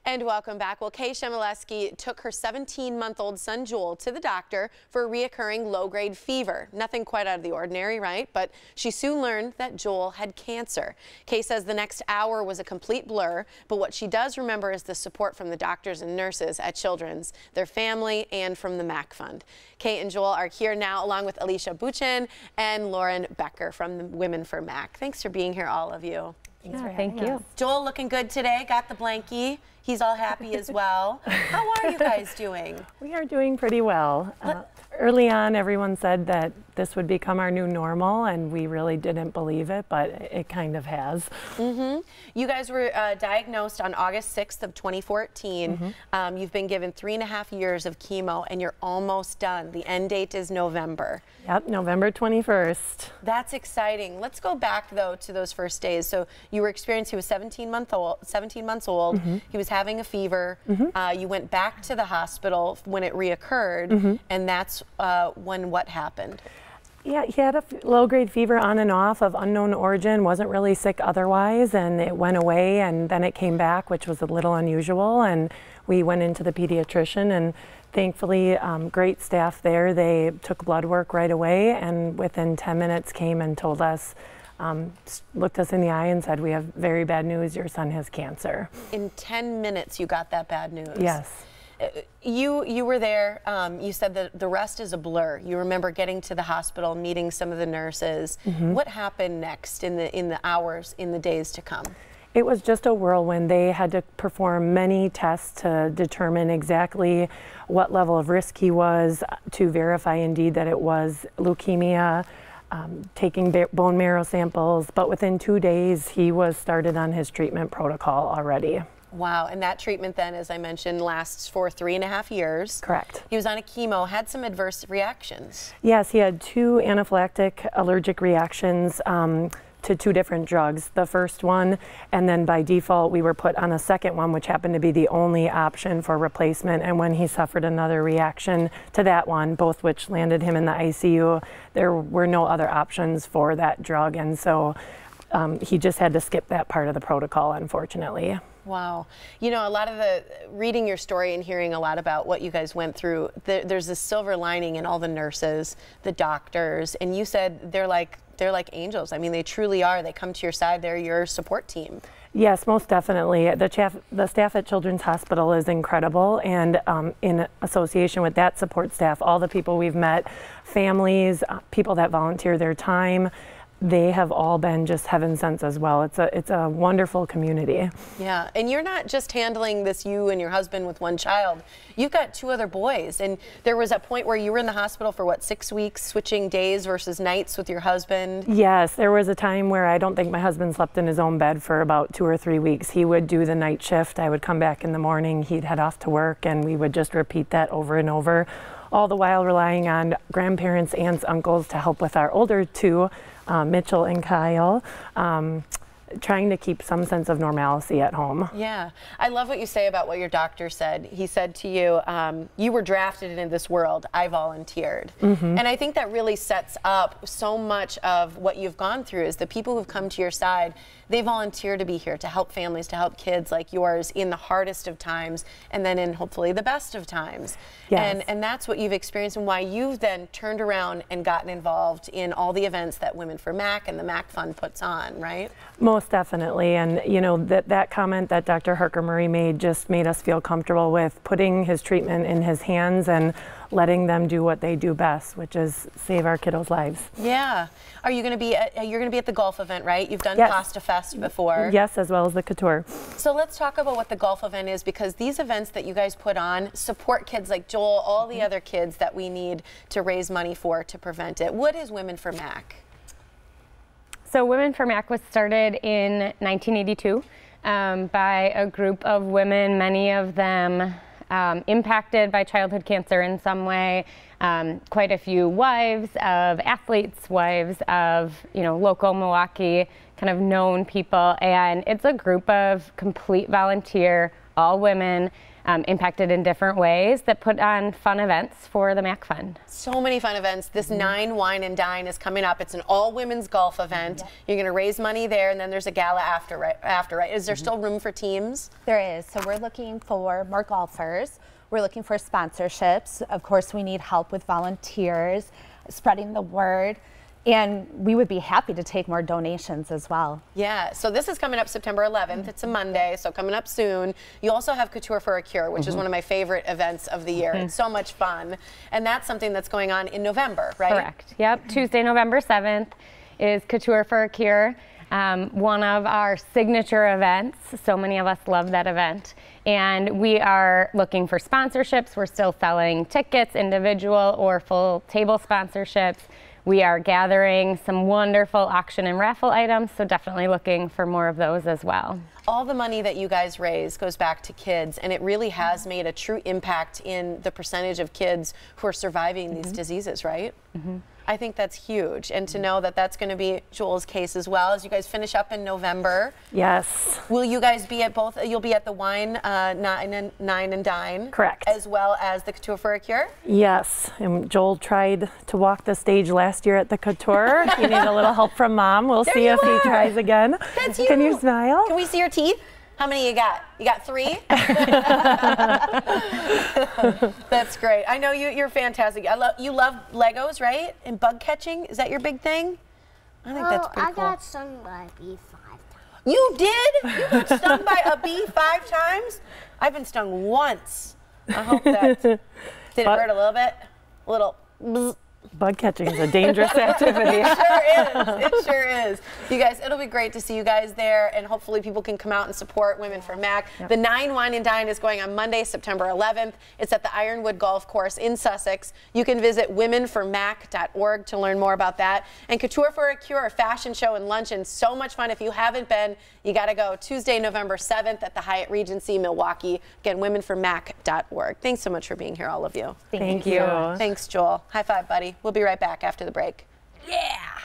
And welcome back. Well, Joel Chmielewski took her 17-month-old son Joel to the doctor for a reoccurring low-grade fever. Nothing quite out of the ordinary, right? But she soon learned that Joel had cancer. Kay says the next hour was a complete blur, but what she does remember is the support from the doctors and nurses at Children's, their family, and from the MACC Fund. Kay and Joel are here now along with Alicia, Buttchen, and Lauren Becker from the Women for MACC. Thanks for being here, all of you. Thank you. Joel looking good today, got the blankie. He's all happy as well. How are you guys doing? We are doing pretty well. Early on, everyone said that this would become our new normal, and we really didn't believe it, but it kind of has. You guys were diagnosed on August 6th of 2014. You've been given 3.5 years of chemo, and you're almost done. The end date is November. Yep, November 21st. That's exciting. Let's go back, though, to those first days. So you were experiencing, he was 17 months old. He was having a fever. You went back to the hospital when it reoccurred, and that's when what happened? Yeah, he had a low-grade fever on and off of unknown origin, wasn't really sick otherwise, and it went away, and then it came back, which was a little unusual, and we went into the pediatrician, and thankfully, great staff there. They took blood work right away, and within 10 minutes came and told us, looked us in the eye and said, "We have very bad news, your son has cancer." In 10 minutes, you got that bad news? Yes. You were there. You said that the rest is a blur. You remember getting to the hospital, meeting some of the nurses. What happened next in the hours, in the days to come? It was just a whirlwind. They had to perform many tests to determine exactly what level of risk he was, to verify indeed that it was leukemia, taking bone marrow samples. But within 2 days, he was started on his treatment protocol already. Wow, and that treatment then, as I mentioned, lasts for 3.5 years. Correct. He was on a chemo, had some adverse reactions. Yes, he had 2 anaphylactic allergic reactions to 2 different drugs. The first one, and then by default, we were put on a second one, which happened to be the only option for replacement. And when he suffered another reaction to that one, both which landed him in the ICU, there were no other options for that drug. And so he just had to skip that part of the protocol, unfortunately. Wow. You know, a lot of reading your story and hearing a lot about what you guys went through, there's this silver lining in all the nurses, the doctors, and you said they're like angels. I mean, they truly are. They come to your side. They're your support team. Yes, most definitely. The staff at Children's Hospital is incredible, and in association with that support staff, all the people we've met, families, people that volunteer their time, they have all been just heaven sent as well. It's a wonderful community. Yeah, and you're not just handling this, you and your husband, with one child. You've got 2 other boys, and there was a point where you were in the hospital for what, 6 weeks, switching days versus nights with your husband? Yes, there was a time where I don't think my husband slept in his own bed for about 2 or 3 weeks. He would do the night shift. I would come back in the morning. He'd head off to work, and we would just repeat that over and over, all the while relying on grandparents, aunts, uncles to help with our older 2. Mitchell and Kyle, trying to keep some sense of normalcy at home. Yeah, I love what you say about what your doctor said. He said to you, you were drafted into this world, I volunteered. And I think that really sets up so much of what you've gone through, is the people who've come to your side, they volunteer to be here to help families, to help kids like yours in the hardest of times, and then in hopefully the best of times. Yes. And that's what you've experienced, and why you've then turned around and gotten involved in all the events that Women for MACC and the MACC Fund puts on, right? Most definitely, and you know, that comment that Dr. Harker Murray made just made us feel comfortable with putting his treatment in his hands and letting them do what they do best, which is save our kiddos' lives. Yeah. Are you going to be you're going to be at the golf event, right? You've done Yes. Pasta Fest before. Yes, as well as the Couture. So let's talk about what the golf event is, because these events that you guys put on support kids like Joel, all the other kids that we need to raise money for to prevent it. What is Women for MACC? So Women for MACC was started in 1982 by a group of women, many of them impacted by childhood cancer in some way. Quite a few wives of athletes, wives of, you know, local Milwaukee kind of known people, and it's a group of complete volunteer, all women, impacted in different ways that put on fun events for the MACC Fund. So many fun events. This Nine Wine and Dine is coming up. It's an all-women's golf event. You're going to raise money there, and then there's a gala after, right? Is there still room for teams? There is. So we're looking for more golfers. We're looking for sponsorships. Of course, we need help with volunteers, spreading the word. And we would be happy to take more donations as well. Yeah, so this is coming up September 11th. It's a Monday, so coming up soon. You also have Couture for a Cure, which is one of my favorite events of the year. It's so much fun. And that's something that's going on in November, right? Correct. Yep. Tuesday, November 7th is Couture for a Cure. One of our signature events. So many of us love that event. And we are looking for sponsorships. We're still selling tickets, individual or full table sponsorships. We are gathering some wonderful auction and raffle items, so definitely looking for more of those as well. All the money that you guys raise goes back to kids, and it really has made a true impact in the percentage of kids who are surviving these diseases, right? I think that's huge, and to know that that's going to be Joel's case as well as you guys finish up in November. Yes. Will you guys be at both? You'll be at the Wine Nine and Dine. Correct. As well as the Couture for a Cure. Yes, and Joel tried to walk the stage last year at the Couture. He needed a little help from Mom. We'll see if he tries again. That's you. Can you smile? Can we see your teeth? How many you got? You got 3? That's great. I know you're fantastic. You love Legos, right? And bug catching. Is that your big thing? I think that's pretty cool. I got stung by a bee 5 times. You did? You got stung by a bee 5 times? I've been stung once. I hope that did it hurt a little bit? A little. Bzz. Bug catching is a dangerous activity. It sure is. It sure is. You guys, it'll be great to see you guys there, and hopefully people can come out and support Women for MACC. The Nine Wine and Dine is going on Monday, September 11th. It's at the Ironwood Golf Course in Sussex. You can visit womenformac.org to learn more about that. And Couture for a Cure, a fashion show and luncheon. So much fun. If you haven't been, you got to go. Tuesday, November 7th at the Hyatt Regency, Milwaukee. Again, womenformac.org. Thanks so much for being here, all of you. Thank you. Thanks, Joel. High five, buddy. We'll be right back after the break. Yeah!